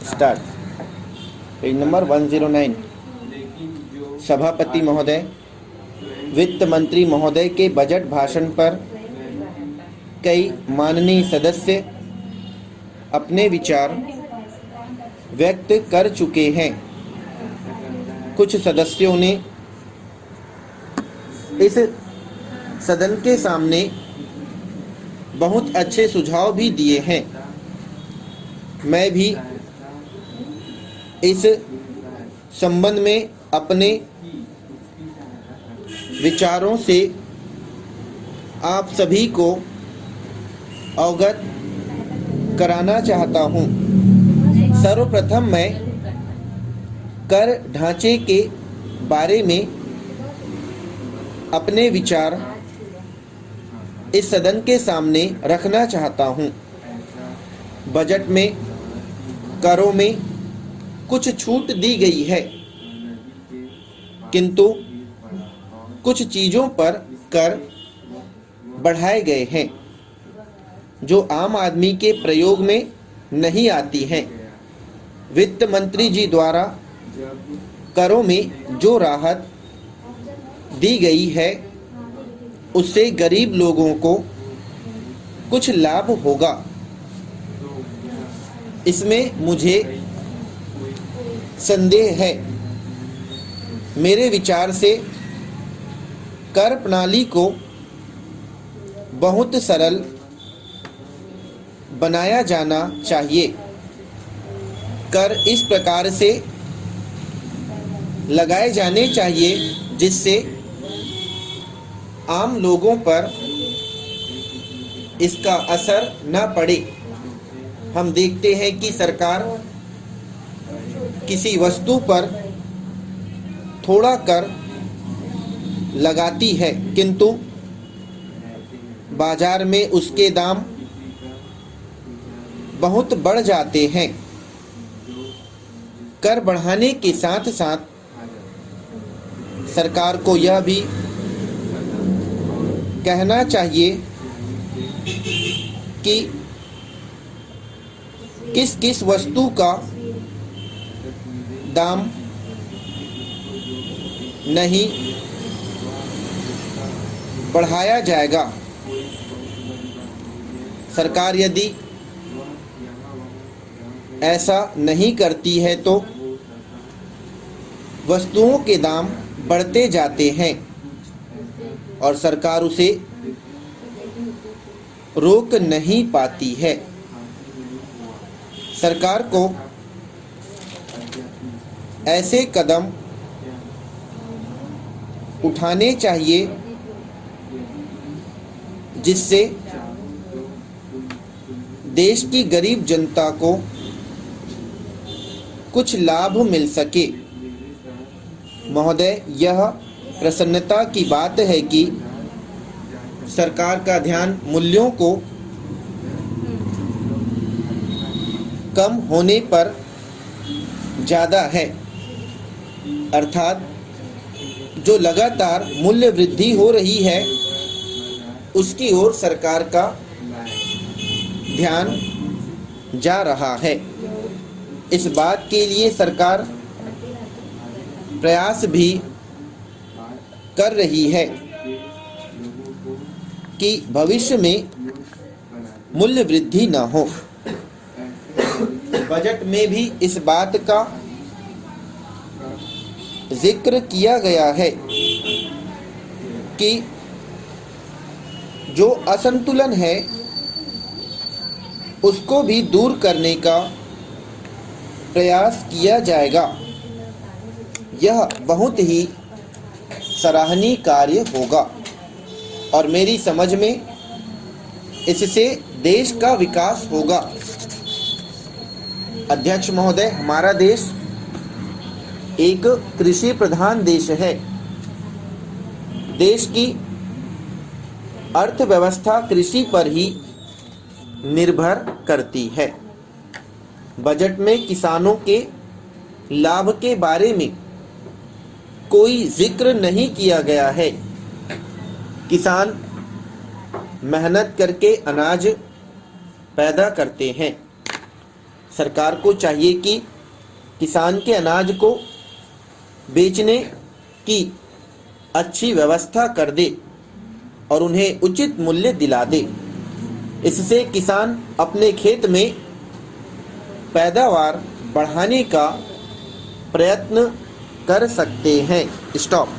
Start. Page number 109। सभापति महोदय, वित्त मंत्री महोदय के बजट भाषण पर कई माननीय सदस्य अपने विचार व्यक्त कर चुके हैं। कुछ सदस्यों ने इस सदन के सामने बहुत अच्छे सुझाव भी दिए हैं। मैं भी इस संबंध में अपने विचारों से आप सभी को अवगत कराना चाहता हूं। सर्वप्रथम मैं कर ढांचे के बारे में अपने विचार इस सदन के सामने रखना चाहता हूं। बजट में करों में कुछ छूट दी गई है, किंतु कुछ चीजों पर कर बढ़ाए गए हैं जो आम आदमी के प्रयोग में नहीं आती हैं। वित्त मंत्री जी द्वारा करों में जो राहत दी गई है उससे गरीब लोगों को कुछ लाभ होगा। इसमें मुझे संदेह है। मेरे विचार से कर प्रणाली को बहुत सरल बनाया जाना चाहिए। कर इस प्रकार से लगाए जाने चाहिए जिससे आम लोगों पर इसका असर न पड़े। हम देखते हैं कि सरकार किसी वस्तु पर थोड़ा कर लगाती है, किंतु बाजार में उसके दाम बहुत बढ़ जाते हैं। कर बढ़ाने के साथ साथ सरकार को यह भी कहना चाहिए कि किस किस वस्तु का दाम नहीं बढ़ाया जाएगा। सरकार यदि ऐसा नहीं करती है तो वस्तुओं के दाम बढ़ते जाते हैं और सरकार उसे रोक नहीं पाती है। सरकार को ऐसे कदम उठाने चाहिए जिससे देश की गरीब जनता को कुछ लाभ मिल सके। महोदय, यह प्रसन्नता की बात है कि सरकार का ध्यान मूल्यों को कम होने पर ज़्यादा है, अर्थात जो लगातार मूल्य वृद्धि हो रही है उसकी ओर सरकार का ध्यान जा रहा है। इस बात के लिए सरकार प्रयास भी कर रही है कि भविष्य में मूल्य वृद्धि न हो। बजट में भी इस बात का जिक्र किया गया है कि जो असंतुलन है उसको भी दूर करने का प्रयास किया जाएगा। यह बहुत ही सराहनीय कार्य होगा और मेरी समझ में इससे देश का विकास होगा। अध्यक्ष महोदय, हमारा देश एक कृषि प्रधान देश है। देश की अर्थव्यवस्था कृषि पर ही निर्भर करती है। बजट में किसानों के लाभ के बारे में कोई जिक्र नहीं किया गया है। किसान मेहनत करके अनाज पैदा करते हैं। सरकार को चाहिए कि किसान के अनाज को बेचने की अच्छी व्यवस्था कर दे और उन्हें उचित मूल्य दिला दे। इससे किसान अपने खेत में पैदावार बढ़ाने का प्रयत्न कर सकते हैं। स्टॉप।